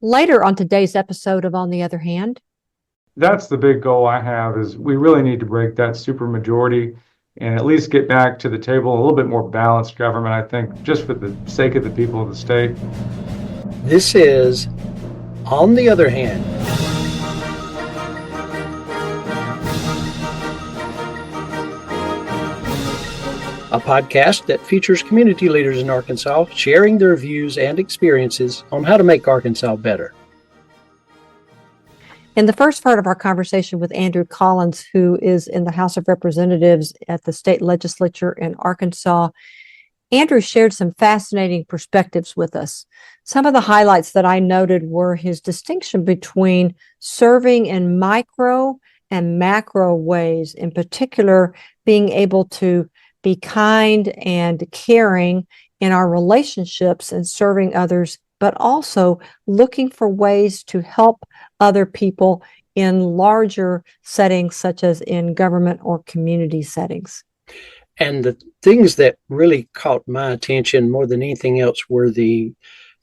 Later on today's episode of On the Other Hand, That's the big goal I have is we really need to break that supermajority and at least get back to the table a little bit more balanced government, I think, just for the sake of the people of the state. This is On the Other Hand. A podcast that features community leaders in Arkansas sharing their views and experiences on how to make Arkansas better. in the first part of our conversation with Andrew Collins, who is in the House of Representatives at the state legislature in Arkansas, Andrew shared some fascinating perspectives with us. Some of the highlights that I noted were his distinction between serving in micro and macro ways, in particular, being able to be kind and caring in our relationships and serving others, but also looking for ways to help other people in larger settings, such as in government or community settings. And the things that really caught my attention more than anything else were the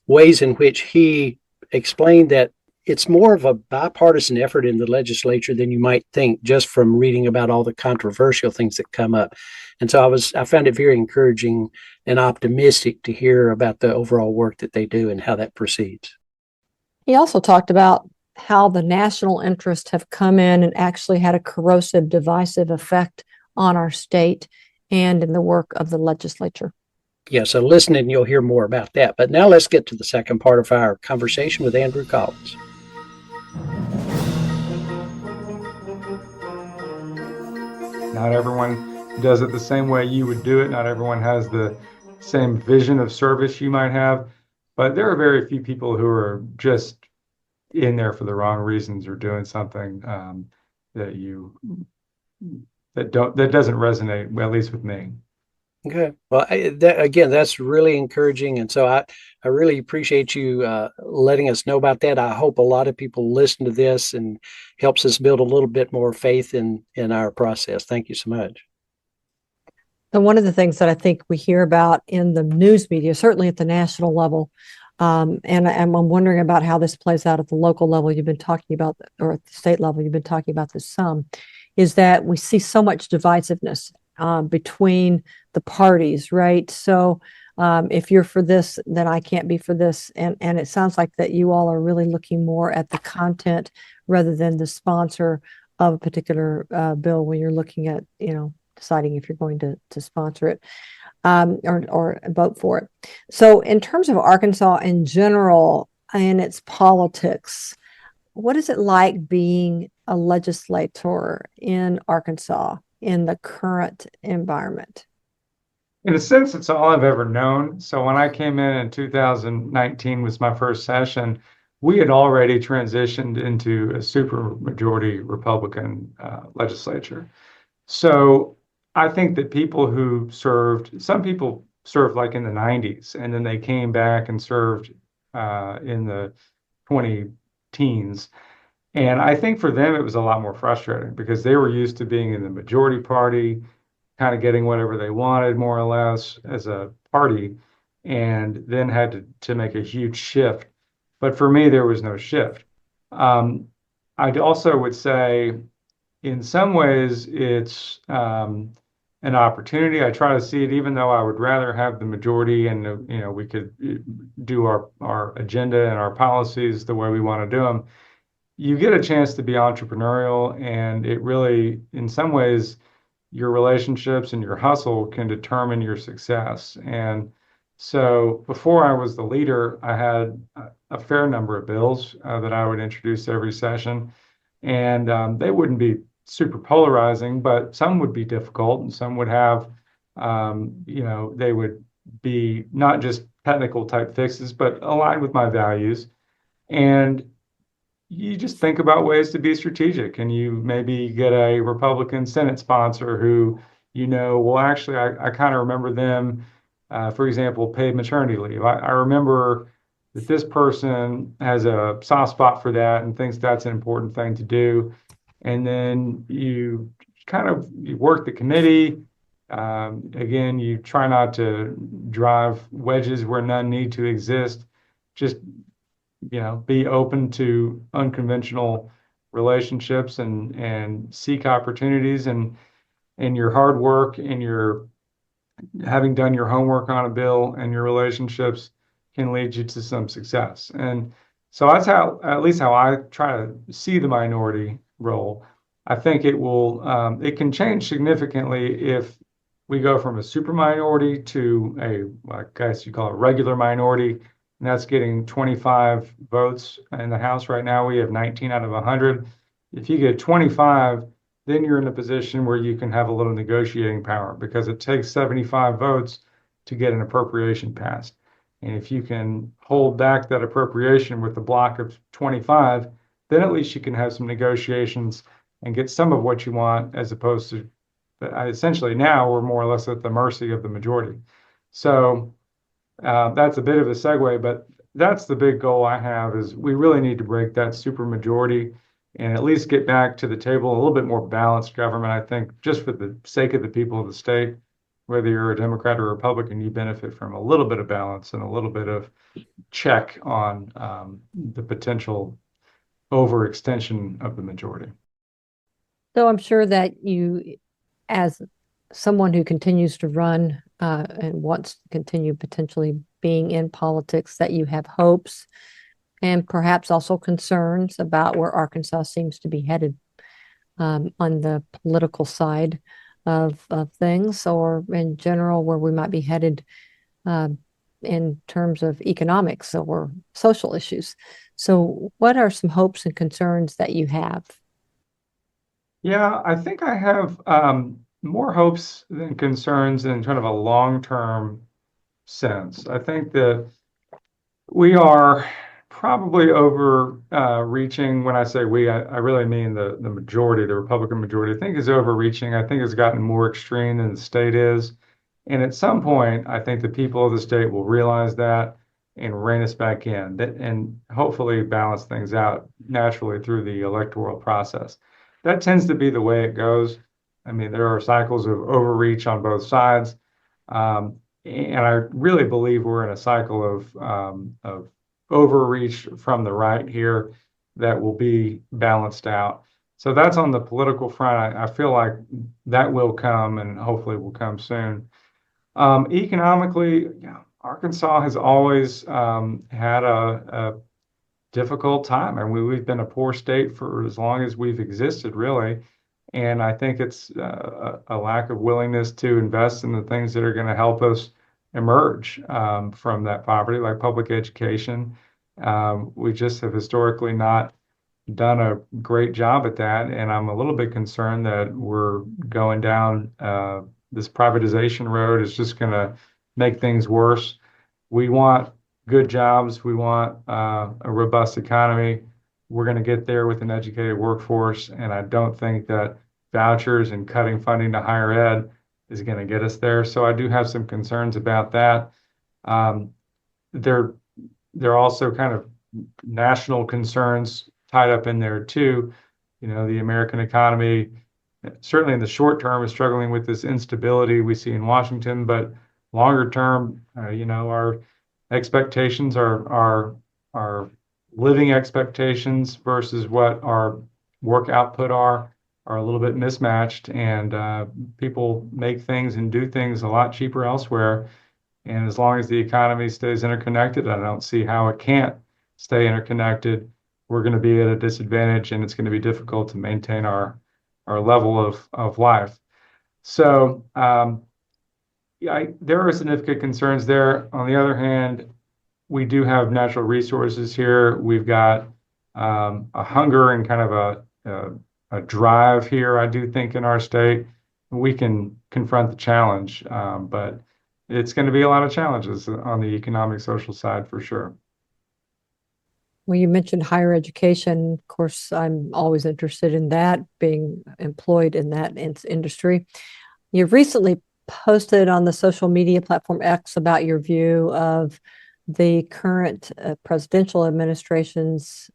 ways in which he explained that it's more of a bipartisan effort in the legislature than you might think just from reading about all the controversial things that come up. And so I found it very encouraging and optimistic to hear about the overall work that they do and how that proceeds. He also talked about how the national interests have come in and actually had a corrosive, divisive effect on our state and in the work of the legislature. Yeah, so listen and you'll hear more about that. But now let's get to the second part of our conversation with Andrew Collins. Not everyone does it the same way you would do it. Not everyone has the same vision of service you might have. But there are very few people who are just in there for the wrong reasons or doing something that doesn't resonate, well, at least with me. Okay. Well, that's really encouraging. And so I really appreciate you letting us know about that. I hope a lot of people listen to this and helps us build a little bit more faith in our process. Thank you so much. So one of the things that I think we hear about in the news media, certainly at the national level, and I'm wondering about how this plays out at the local level you've been talking about, or at the state level you've been talking about this some, is that we see so much divisiveness between the parties, right? So if you're for this, then I can't be for this. And it sounds like that you all are really looking more at the content rather than the sponsor of a particular bill when you're looking at, deciding if you're going to sponsor it or vote for it. So in terms of Arkansas in general and its politics, what is it like being a legislator in Arkansas in the current environment? In a sense, it's all I've ever known. So when I came in 2019 was my first session, we had already transitioned into a supermajority Republican legislature. So I think that some people served like in the 90s, and then they came back and served in the 20 teens. And I think for them, it was a lot more frustrating because they were used to being in the majority party, kind of getting whatever they wanted, more or less, as a party, and then had to make a huge shift. But for me, there was no shift. I also would say, in some ways, it's an opportunity. I try to see it, even though I would rather have the majority and, we could do our agenda and our policies the way we want to do them. You get a chance to be entrepreneurial, and it really, in some ways, your relationships and your hustle can determine your success. And so before I was the leader, I had a fair number of bills that I would introduce every session, and they wouldn't be super polarizing, but some would be difficult, and some would have, they would be not just technical type fixes, but aligned with my values. And you just think about ways to be strategic, and you maybe get a Republican Senate sponsor who, well, actually, I kind of remember them, for example, paid maternity leave. I remember that this person has a soft spot for that and thinks that's an important thing to do. And then you work the committee. Again, you try not to drive wedges where none need to exist. Just be open to unconventional relationships and seek opportunities, and your hard work and your having done your homework on a bill and your relationships can lead you to some success. And so that's how, at least how I try to see the minority role. I think it can change significantly if we go from a super minority to I guess you call it regular minority, and that's getting 25 votes in the House. Right now, we have 19 out of 100. If you get 25, then you're in a position where you can have a little negotiating power, because it takes 75 votes to get an appropriation passed. And if you can hold back that appropriation with a block of 25, then at least you can have some negotiations and get some of what you want, as opposed to essentially now we're more or less at the mercy of the majority. So that's a bit of a segue, but that's the big goal I have, is we really need to break that super majority and at least get back to the table a little bit more balanced government. I think just for the sake of the people of the state, whether you're a Democrat or a Republican, you benefit from a little bit of balance and a little bit of check on the potential overextension of the majority. So I'm sure that you, as someone who continues to run and wants to continue potentially being in politics, that you have hopes and perhaps also concerns about where Arkansas seems to be headed on the political side of things, or in general, where we might be headed in terms of economics or social issues. So, what are some hopes and concerns that you have? Yeah, I think I have more hopes than concerns in kind of a long-term sense. I think that we are probably overreaching. When I say we, I really mean the majority, the Republican majority, I think is overreaching. I think it's gotten more extreme than the state is. And at some point, I think the people of the state will realize that and rein us back in, and hopefully balance things out naturally through the electoral process. That tends to be the way it goes. I mean, there are cycles of overreach on both sides. And I really believe we're in a cycle of overreach from the right here that will be balanced out. So that's on the political front. I feel like that will come, and hopefully will come soon. Economically, yeah, Arkansas has always had a difficult time. I mean, we've been a poor state for as long as we've existed, really. And I think it's a lack of willingness to invest in the things that are going to help us emerge from that poverty, like public education. We just have historically not done a great job at that. And I'm a little bit concerned that we're going down this privatization road is just going to make things worse. We want good jobs. We want a robust economy. We're going to get there with an educated workforce. And I don't think that vouchers and cutting funding to higher ed is going to get us there. So I do have some concerns about that. There are also kind of national concerns tied up in there too. You know, the American economy, certainly in the short term, is struggling with this instability we see in Washington, but longer term, our expectations are living expectations versus what our work output are a little bit mismatched, and people make things and do things a lot cheaper elsewhere. And as long as the economy stays interconnected, I don't see how it can't stay interconnected. We're going to be at a disadvantage, and it's going to be difficult to maintain our level of life. So there are significant concerns there. On the other hand, we do have natural resources here. We've got a hunger and kind of a drive here, I do think, in our state. We can confront the challenge, but it's going to be a lot of challenges on the economic, social side for sure. Well, you mentioned higher education. Of course, I'm always interested in that, being employed in that industry. You've recently posted on the social media platform X about your view of the current presidential administration's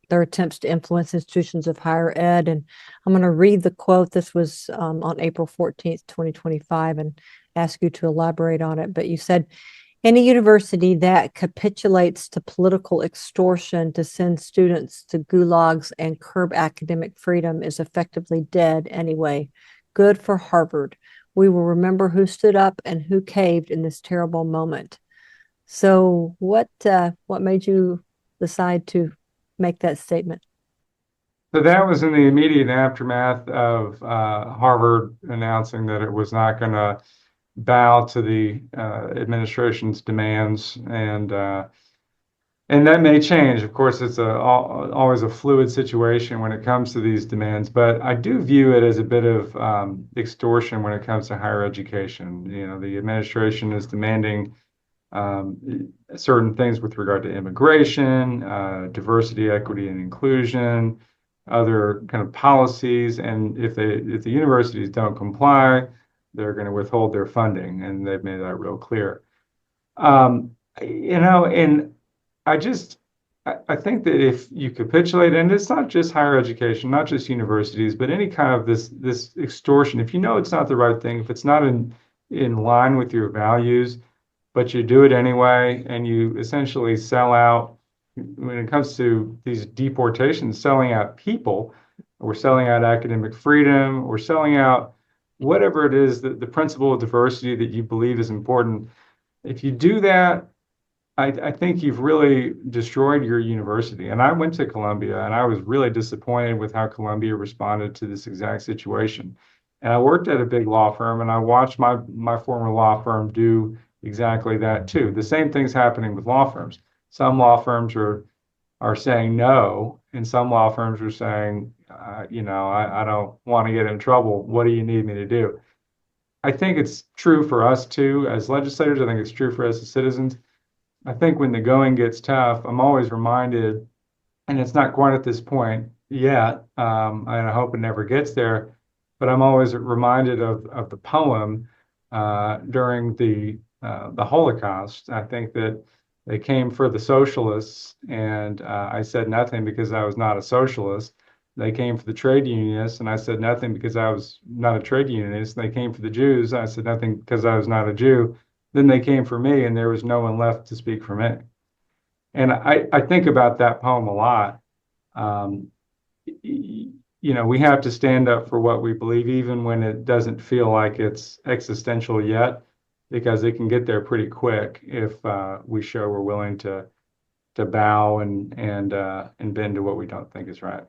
their attempts to influence institutions of higher ed. And I'm going to read the quote. This was on April 14th, 2025, and ask you to elaborate on it. But you said, Any university that capitulates to political extortion to send students to gulags and curb academic freedom is effectively dead anyway. Good for Harvard. We will remember who stood up and who caved in this terrible moment. So, what made you decide to make that statement? So that was in the immediate aftermath of Harvard announcing that it was not going to bow to the administration's demands, and that may change. Of course, it's always a fluid situation when it comes to these demands, but I do view it as a bit of extortion when it comes to higher education. You know, the administration is demanding certain things with regard to immigration, diversity, equity, and inclusion, other kind of policies, and if the universities don't comply, they're going to withhold their funding, and they've made that real clear. And I just I think that if you capitulate, and it's not just higher education, not just universities, but any kind of this extortion, if you know it's not the right thing, if it's not in line with your values, but you do it anyway, and you essentially sell out when it comes to these deportations, selling out people, or selling out academic freedom, or selling out whatever it is that the principle of diversity that you believe is important. If you do that, I think you've really destroyed your university. And I went to Columbia and I was really disappointed with how Columbia responded to this exact situation. And I worked at a big law firm and I watched my former law firm do exactly that too. The same thing's happening with law firms. Some law firms are saying no, and some law firms are saying, I don't want to get in trouble. What do you need me to do? I think it's true for us too, as legislators. I think it's true for us as citizens. I think when the going gets tough, I'm always reminded, and it's not quite at this point yet, and I hope it never gets there, but I'm always reminded of the poem during the Holocaust. I think that they came for the socialists, and I said nothing because I was not a socialist. They came for the trade unionists, and I said nothing because I was not a trade unionist. They came for the Jews. I said nothing because I was not a Jew. Then they came for me, and there was no one left to speak for me. And I think about that poem a lot. Um, we have to stand up for what we believe, even when it doesn't feel like it's existential yet, because it can get there pretty quick if we show we're willing to bow and bend to what we don't think is right.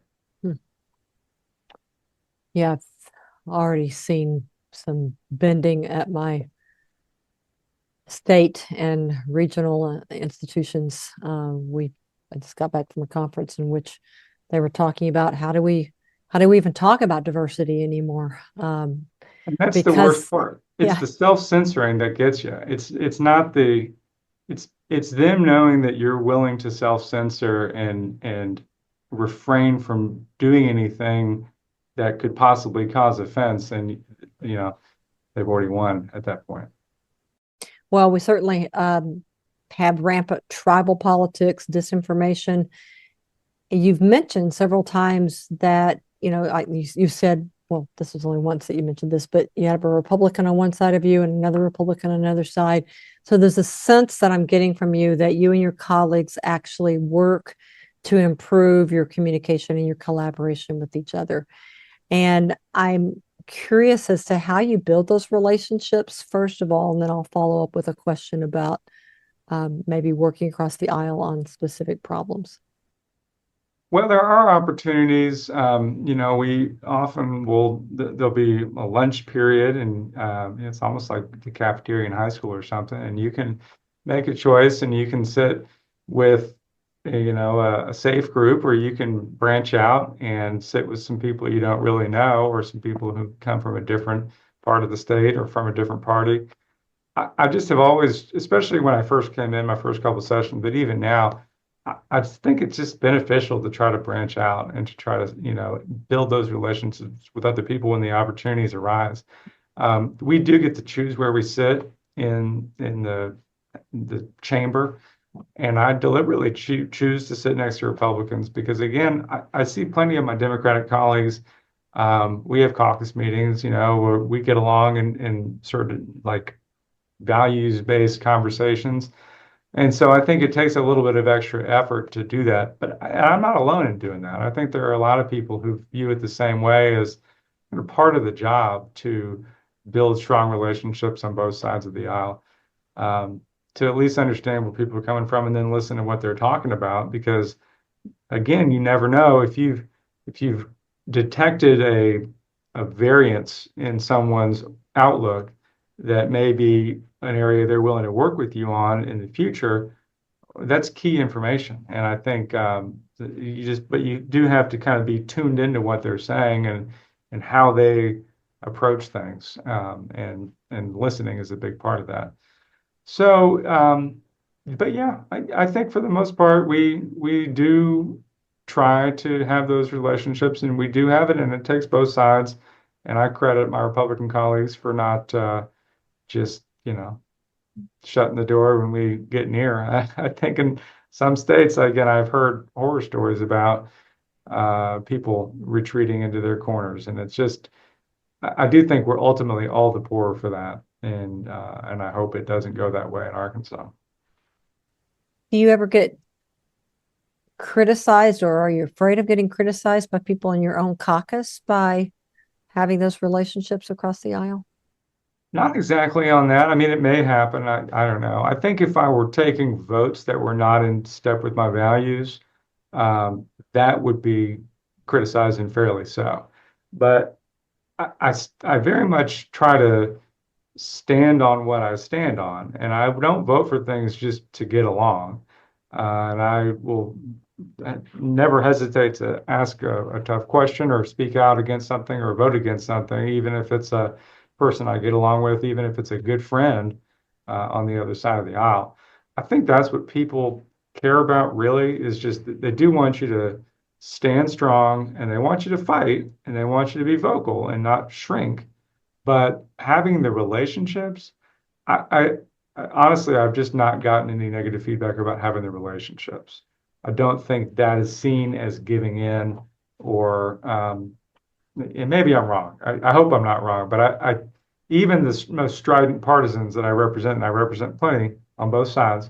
Yeah, I've already seen some bending at my state and regional institutions. I just got back from a conference in which they were talking about how do we even talk about diversity anymore? And that's the Because worst part. It's yeah, the self-censoring that gets you. It's not it's them knowing that you're willing to self-censor and refrain from doing anything that could possibly cause offense, and they've already won at that point. well, we certainly have rampant tribal politics, disinformation. You've mentioned several times that, you said, well, this was only once that you mentioned this, but you have a Republican on one side of you and another Republican on another side. So there's a sense that I'm getting from you that you and your colleagues actually work to improve your communication and your collaboration with each other. And I'm curious as to how you build those relationships, first of all, and then I'll follow up with a question about maybe working across the aisle on specific problems. Well, there are opportunities. We often there'll be a lunch period, and it's almost like the cafeteria in high school or something, and you can make a choice and you can sit with, a safe group, or you can branch out and sit with some people you don't really know, or some people who come from a different part of the state or from a different party. I just have always, especially when I first came in, my first couple of sessions, but even now, I just think it's just beneficial to try to branch out and to try to, build those relationships with other people when the opportunities arise. We do get to choose where we sit in the chamber, and I deliberately choose to sit next to Republicans because, again, I see plenty of my Democratic colleagues. We have caucus meetings, where we get along and sort of like values-based conversations. And so I think it takes a little bit of extra effort to do that. But I'm not alone in doing that. I think there are a lot of people who view it the same way as part of the job to build strong relationships on both sides of the aisle, to at least understand where people are coming from and then listen to what they're talking about. Because again, you never know if you've detected a variance in someone's outlook that may be an area they're willing to work with you on in the future. That's key information. And I think but you do have to kind of be tuned into what they're saying and how they approach things. And listening is a big part of that. So, but yeah, I think for the most part, we do try to have those relationships, and we do have it, and it takes both sides. And I credit my Republican colleagues for not just, shutting the door when we get near. I think in some states, again, I've heard horror stories about people retreating into their corners, and it's just, I do think we're ultimately all the poorer for that, and I hope it doesn't go that way in Arkansas. Do you ever get criticized, or are you afraid of getting criticized by people in your own caucus by having those relationships across the aisle? Not exactly on that. I mean, it may happen. I don't know. I think if I were taking votes that were not in step with my values, that would be criticized and fairly so. But I very much try to stand on what I stand on, and I don't vote for things just to get along. And I will never hesitate to ask a tough question or speak out against something or vote against something, even if it's a person I get along with, even if it's a good friend on the other side of the aisle. I think that's what people care about really, is just that they do want you to stand strong, and they want you to fight, and they want you to be vocal and not shrink. But having the relationships, I honestly, I've just not gotten any negative feedback about having the relationships. I don't think that is seen as giving in, or and maybe I'm wrong. I hope I'm not wrong, but even the most strident partisans that I represent, and I represent plenty on both sides,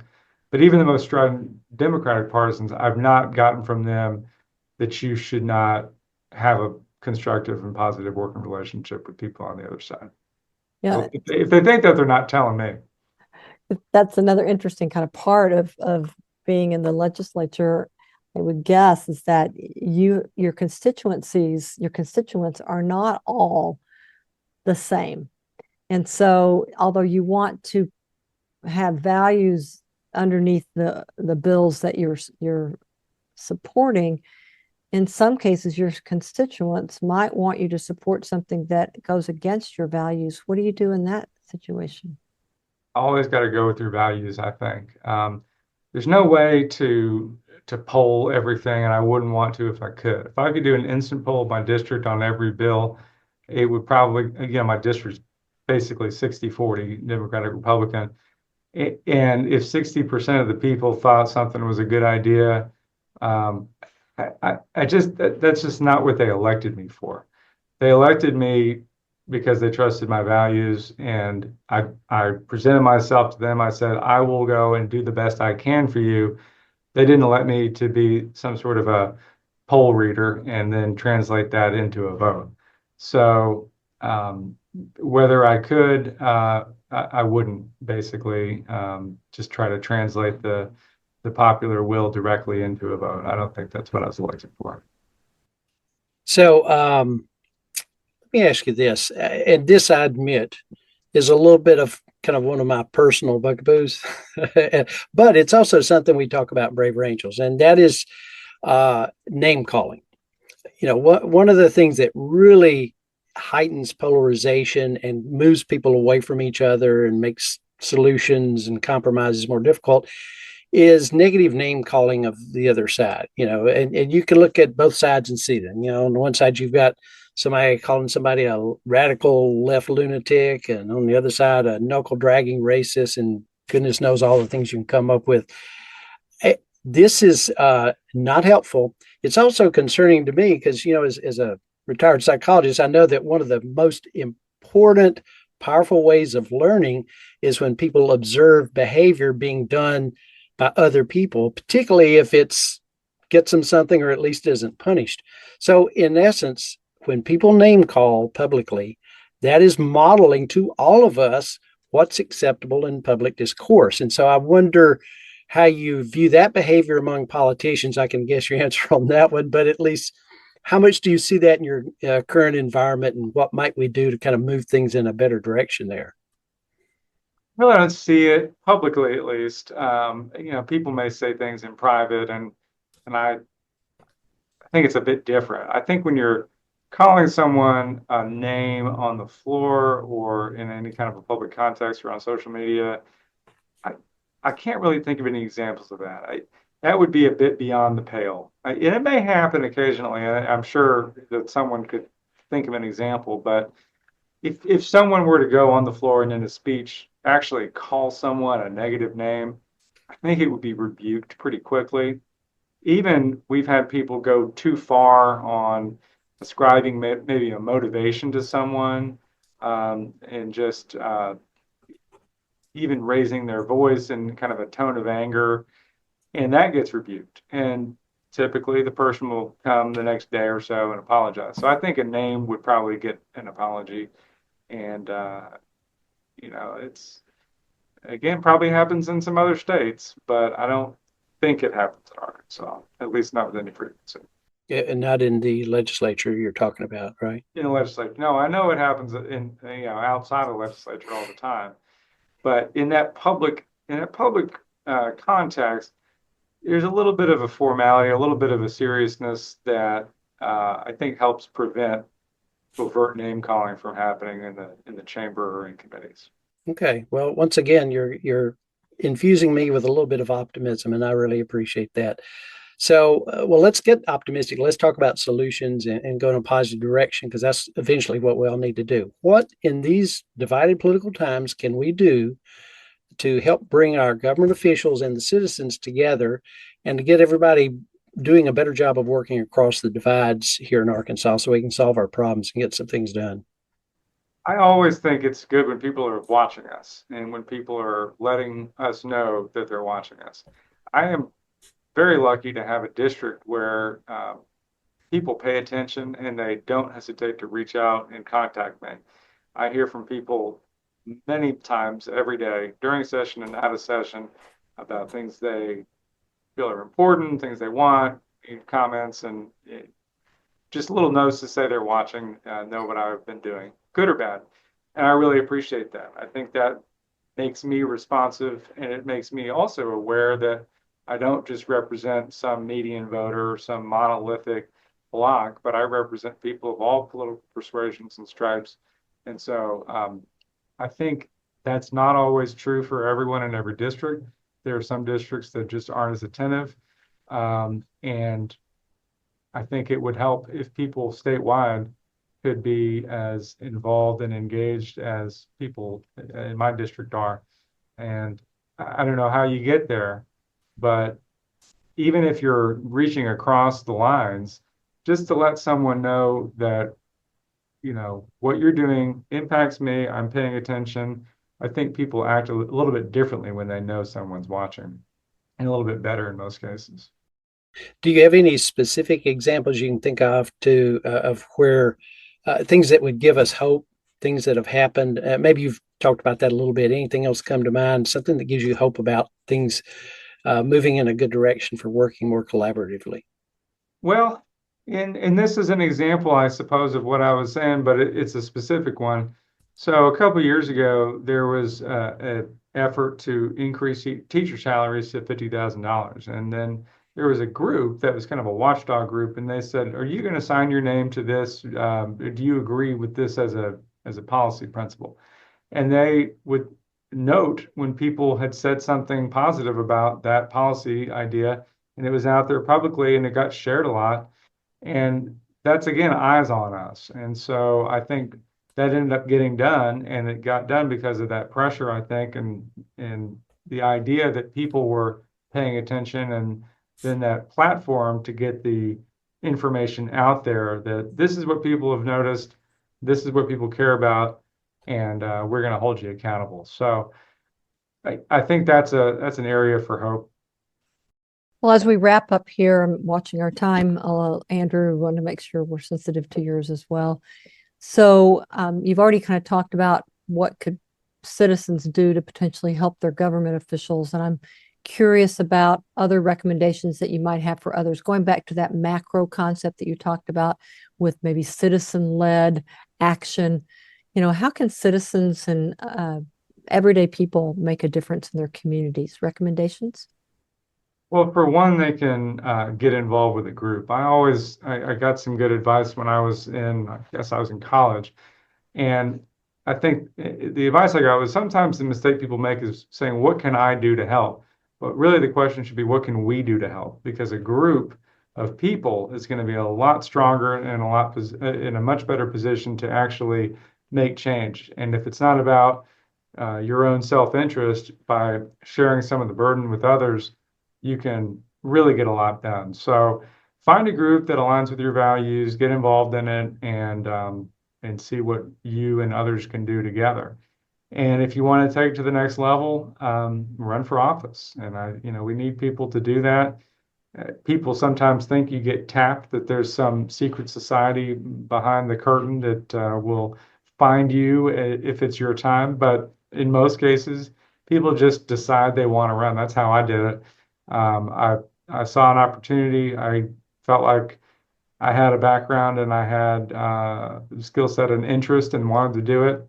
but even the most strident Democratic partisans, I've not gotten from them that you should not have a constructive and positive working relationship with people on the other side. Yeah, So if they think that, they're not telling me. that's another interesting kind of part of being in the legislature, I would guess, is that your constituents are not all the same. And so although you want to have values underneath the bills that you're supporting, in some cases your constituents might want you to support something that goes against your values. What do you do in that situation? Always got to go with your values, I think. There's no way to poll everything, and I wouldn't want to if I could. If I could do an instant poll of my district on every bill, it would probably, again, my district's basically 60-40 Democratic Republican. And if 60% of the people thought something was a good idea, um, that's just not what they elected me for. They elected me because they trusted my values, and I presented myself to them. I said, I will go and do the best I can for you. They didn't elect me to be some sort of a poll reader and then translate that into a vote. So whether I could, I wouldn't basically just try to translate the popular will directly into a vote. I don't think that's what I was elected for. So let me ask you this, and this I admit is a little bit of kind of one of my personal bugaboos, but it's also something we talk about in Brave Angels, and that is name calling. One of the things that really heightens polarization and moves people away from each other and makes solutions and compromises more difficult is negative name calling of the other side. And you can look at both sides and see them. On the one side, you've got somebody calling somebody a radical left lunatic, and on the other side, a knuckle dragging racist, and goodness knows all the things you can come up with. This is not helpful. It's also concerning to me because, as a retired psychologist, I know that one of the most important powerful ways of learning is when people observe behavior being done by other people, particularly if it's gets them something or at least isn't punished. So, in essence, when people name call publicly, that is modeling to all of us what's acceptable in public discourse. And so I wonder how you view that behavior among politicians. I can guess your answer on that one, but at least how much do you see that in your current environment, and what might we do to kind of move things in a better direction there? Well, I don't see it publicly, at least. People may say things in private, and I think it's a bit different. I think when you're calling someone a name on the floor or in any kind of a public context or on social media, I I can't really think of any examples of that. That would be a bit beyond the pale. And it may happen occasionally. I'm sure that someone could think of an example, but if someone were to go on the floor and in a speech actually call someone a negative name, I think it would be rebuked pretty quickly. Even we've had people go too far on ascribing maybe a motivation to someone, and just even raising their voice in kind of a tone of anger, and that gets rebuked. And typically the person will come the next day or so and apologize. So I think a name would probably get an apology. And, it's again probably happens in some other states, but I don't think it happens in Arkansas, at least not with any frequency. Yeah, and not in the legislature you're talking about, right? In the legislature, no, I know it happens in outside of the legislature all the time, but in that public context, there's a little bit of a formality, a little bit of a seriousness that I think helps prevent overt name calling from happening in the chamber or in committees. Okay. Well, once again, you're infusing me with a little bit of optimism, and I really appreciate that. So, well, let's get optimistic. Let's talk about solutions and go in a positive direction, because that's eventually what we all need to do. What in these divided political times can we do to help bring our government officials and the citizens together and to get everybody doing a better job of working across the divides here in Arkansas so we can solve our problems and get some things done? I always think it's good when people are watching us and when people are letting us know that they're watching us. I am very lucky to have a district where people pay attention and they don't hesitate to reach out and contact me. I hear from people many times every day during session and out of session about things they feel are important, things they want, comments, and just little notes to say they're watching, know what I've been doing, good or bad. And I really appreciate that. I think that makes me responsive, and it makes me also aware that I don't just represent some median voter or some monolithic bloc, but I represent people of all political persuasions and stripes. And so I think that's not always true for everyone in every district. There are some districts that just aren't as attentive. And I think it would help if people statewide could be as involved and engaged as people in my district are. And I don't know how you get there, but even if you're reaching across the lines, just to let someone know that, what you're doing impacts me, I'm paying attention. I think people act a little bit differently when they know someone's watching, and a little bit better in most cases. Do you have any specific examples you can think of of where things that would give us hope, things that have happened? Maybe you've talked about that a little bit. Anything else come to mind? Something that gives you hope about things moving in a good direction for working more collaboratively? Well, and this is an example, I suppose, of what I was saying, but it's a specific one. So a couple of years ago, there was an effort to increase teacher salaries to $50,000, and then there was a group that was kind of a watchdog group, and they said, "Are you going to sign your name to this? Do you agree with this as a policy principle?" And they would note when people had said something positive about that policy idea, and it was out there publicly, and it got shared a lot. And that's again eyes on us. And so I think that ended up getting done, and it got done because of that pressure, I think, and the idea that people were paying attention, and then that platform to get the information out there that this is what people have noticed, this is what people care about. and we're going to hold you accountable. So I think that's an area for hope. Well, as we wrap up here, I'm watching our time. Andrew, want to make sure we're sensitive to yours as well. So you've already kind of talked about what could citizens do to potentially help their government officials, and I'm curious about other recommendations that you might have for others. Going back to that macro concept that you talked about with maybe citizen-led action, how can citizens and everyday people make a difference in their communities? Recommendations? Well, for one, they can get involved with a group. I got some good advice when I guess I was in college. And I think the advice I got was sometimes the mistake people make is saying, what can I do to help? But really the question should be, what can we do to help? Because a group of people is going to be a lot stronger and in a much better position to actually make change. And if it's not about your own self-interest, by sharing some of the burden with others, you can really get a lot done. So find a group that aligns with your values, get involved in it, and see what you and others can do together. And if you want to take it to the next level, run for office. And we need people to do that. People sometimes think you get tapped, that there's some secret society behind the curtain that will find you if it's your time. But in most cases, people just decide they want to run. That's how I did it. I saw an opportunity. I felt like I had a background and I had skill set and interest and wanted to do it.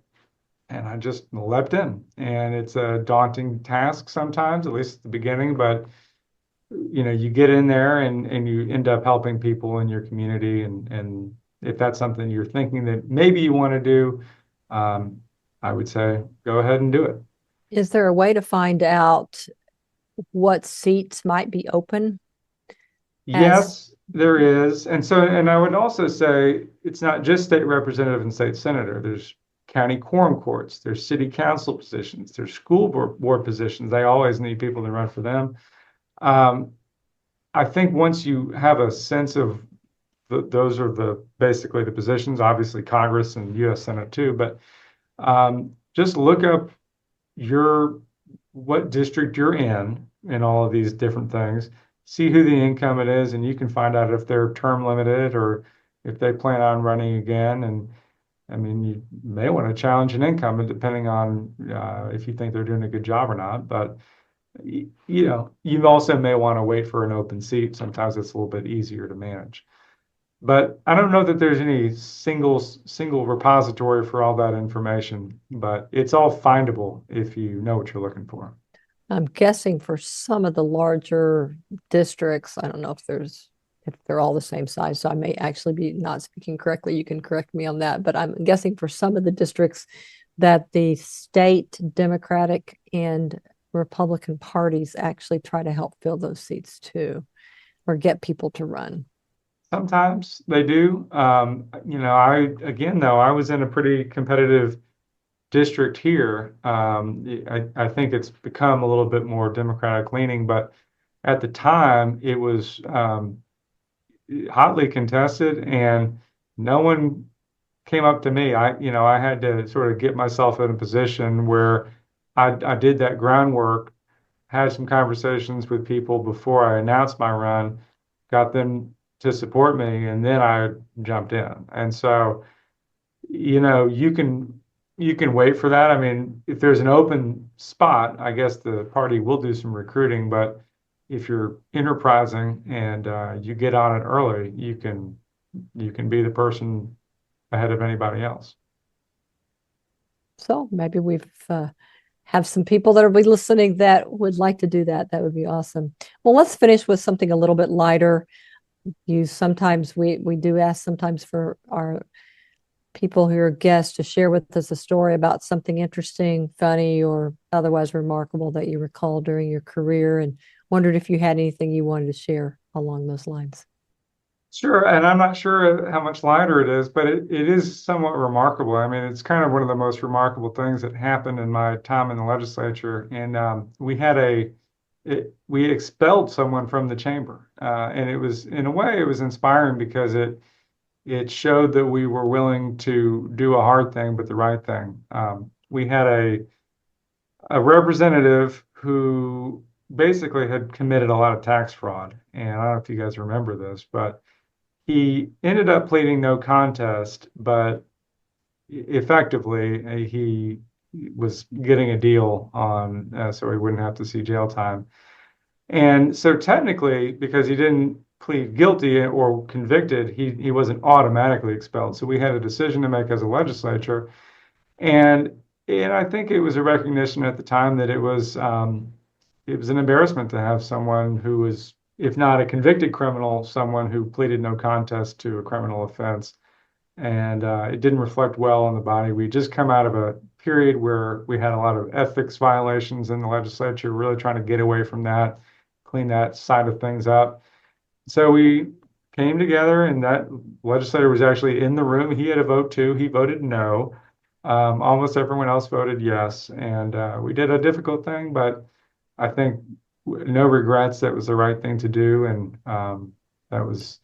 And I just leapt in. And it's a daunting task sometimes, at least at the beginning, but you get in there and you end up helping people in your community. And if that's something you're thinking that maybe you want to do, I would say go ahead and do it. Is there a way to find out what seats might be open as Yes, there is. And I would also say it's not just state representative and state senator. There's county quorum courts, there's city council positions, there's school board positions. They always need people to run for them. Um, I think once you have a sense of those are basically the positions, obviously Congress and US Senate too, but just look up what district you're in all of these different things, see who the incumbent is, and you can find out if they're term limited or if they plan on running again. And I mean, you may want to challenge an incumbent depending on if you think they're doing a good job or not. But you also may want to wait for an open seat. Sometimes it's a little bit easier to manage. But I don't know that there's any single repository for all that information, but it's all findable if you know what you're looking for. I'm guessing for some of the larger districts, I don't know if they're all the same size, so I may actually be not speaking correctly. You can correct me on that, but I'm guessing for some of the districts that the state Democratic and Republican parties actually try to help fill those seats too, or get people to run. Sometimes they do. I was in a pretty competitive district here. I think it's become a little bit more Democratic leaning, but at the time it was hotly contested and no one came up to me. I had to sort of get myself in a position where I did that groundwork, had some conversations with people before I announced my run, got them to support me, and then I jumped in. And so, you can wait for that. I mean, if there's an open spot, I guess the party will do some recruiting, but if you're enterprising and you get on it early, you can be the person ahead of anybody else. So maybe we've have some people that will be listening that would like to do that. That would be awesome. Well, let's finish with something a little bit lighter. We do ask sometimes for our people who are guests to share with us a story about something interesting, funny, or otherwise remarkable that you recall during your career, and wondered if you had anything you wanted to share along those lines. Sure, and I'm not sure how much lighter it is, but it is somewhat remarkable. I mean, it's kind of one of the most remarkable things that happened in my time in the legislature. And we expelled someone from the chamber, and it was, in a way, it was inspiring because it showed that we were willing to do a hard thing, but the right thing. We had a representative who basically had committed a lot of tax fraud. And I don't know if you guys remember this, but he ended up pleading no contest, but effectively he was getting a deal on so he wouldn't have to see jail time. And so technically, because he didn't plead guilty or convicted, he wasn't automatically expelled. So we had a decision to make as a legislature. And I think it was a recognition at the time that it was an embarrassment to have someone who was, if not a convicted criminal, someone who pleaded no contest to a criminal offense. And it didn't reflect well on the body. We just come out of a period where we had a lot of ethics violations in the legislature, really trying to get away from that, clean that side of things up. So we came together, and that legislator was actually in the room. He had a vote too. He voted no. Almost everyone else voted yes. And we did a difficult thing, but I think no regrets. That was the right thing to do. And that was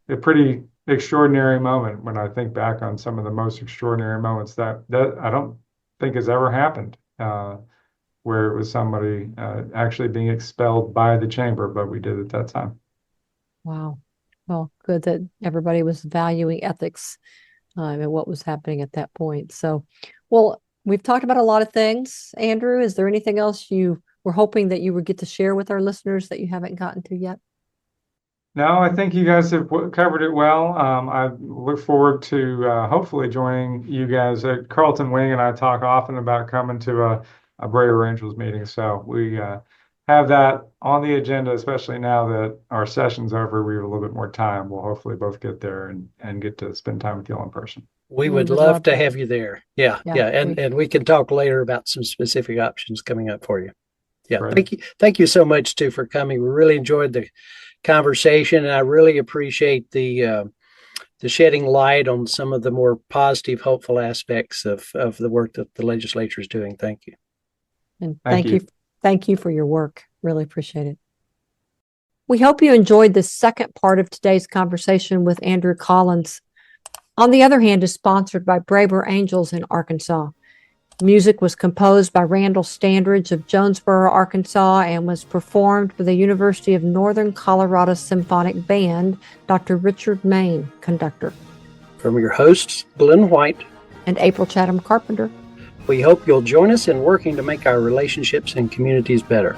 a pretty extraordinary moment when I think back on some of the most extraordinary moments that I don't think has ever happened, where it was somebody actually being expelled by the chamber, but we did at that time. Wow. Well, good that everybody was valuing ethics and what was happening at that point. So, well, we've talked about a lot of things. Andrew, is there anything else you were hoping that you would get to share with our listeners that you haven't gotten to yet? No, I think you guys have covered it well. I look forward to hopefully joining you guys. Carlton Wing and I talk often about coming to a Brader Angels meeting. So we have that on the agenda, especially now that our session's over. We have a little bit more time. We'll hopefully both get there and get to spend time with you all in person. We would love to have you there. Yeah. And we can talk later about some specific options coming up for you. Yeah. Great. Thank you so much too for coming. We really enjoyed the conversation, and I really appreciate the shedding light on some of the more positive, hopeful aspects of the work that the legislature is doing. Thank you. And thank you for your work. Really appreciate it. We hope you enjoyed the second part of today's conversation with Andrew Collins. On the Other Hand is sponsored by Braver Angels in Arkansas. Music was composed by Randall Standridge of Jonesboro, Arkansas, and was performed by the University of Northern Colorado Symphonic Band, Dr. Richard Main, conductor. From your hosts, Glenn White and April Chatham Carpenter. We hope you'll join us in working to make our relationships and communities better.